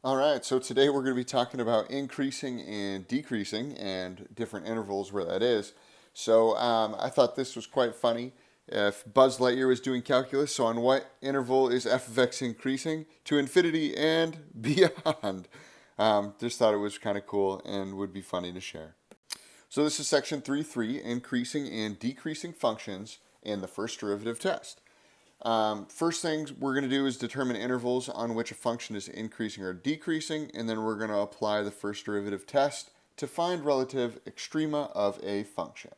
All right, so today we're going to be talking about increasing and decreasing and different intervals where that is. So I thought this was quite funny. If Buzz Lightyear was doing calculus, so on what interval is f of x increasing to infinity and beyond? Just thought it was kind of cool and would be funny to share. So this is section 3.3, increasing and decreasing functions in the first derivative test. First thing we're going to do is determine intervals on which a function is increasing or decreasing, and then we're going to apply the first derivative test to find relative extrema of a function.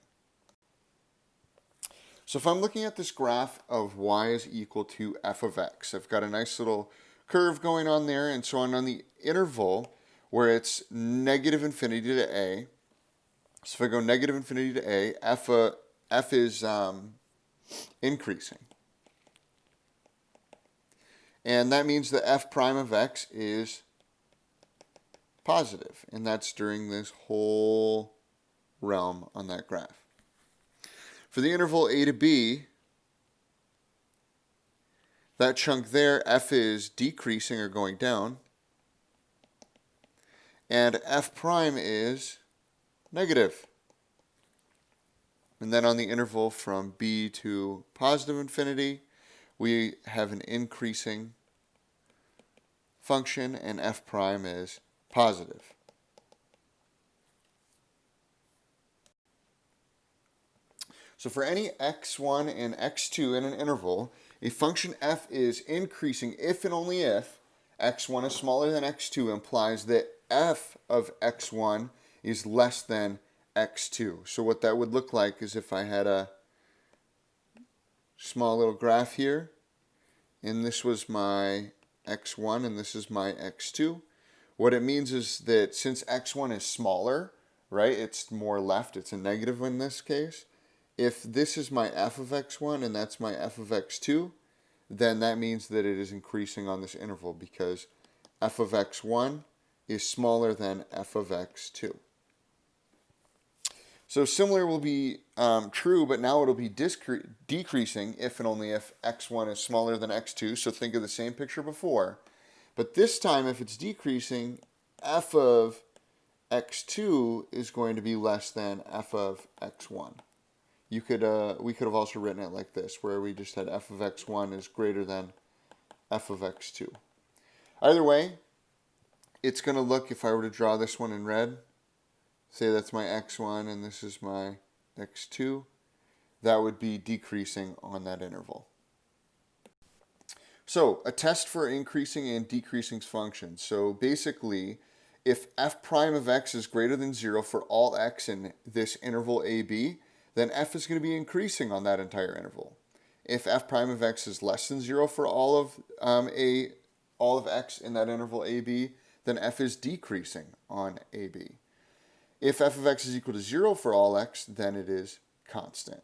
So if I'm looking at this graph of y is equal to f of x, I've got a nice little curve going on there, and so on the interval where it's negative infinity to a, so if I go negative infinity to a, f is increasing. And that means that f prime of x is positive, and that's during this whole realm on that graph. For the interval a to b, that chunk there, f is decreasing or going down, and f prime is negative. And then on the interval from b to positive infinity, we have an increasing function, and f prime is positive. So for any x1 and x2 in an interval, a function f is increasing if and only if x1 is smaller than x2 implies that f of x1 is less than x2. So what that would look like is if I had a small little graph here, and this was my x1 and this is my x2. What it means is that since x1 is smaller, right, it's more left, it's a negative in this case. If this is my f of x1 and that's my f of x2, then that means that it is increasing on this interval because f of x1 is smaller than f of x2. So similar will be true, but now it'll be decreasing if and only if x1 is smaller than x2. So think of the same picture before. But this time, if it's decreasing, f of x2 is going to be less than f of x1. We could have also written it like this, where we just had f of x1 is greater than f of x2. Either way, it's going to look, if I were to draw this one in red, say that's my x1 and this is my x2, that would be decreasing on that interval. So a test for increasing and decreasing functions. So basically, if f prime of x is greater than 0 for all x in this interval ab, then f is going to be increasing on that entire interval. If f prime of x is less than 0 for all of x in that interval ab, then f is decreasing on ab. If f of x is equal to 0 for all x, then it is constant.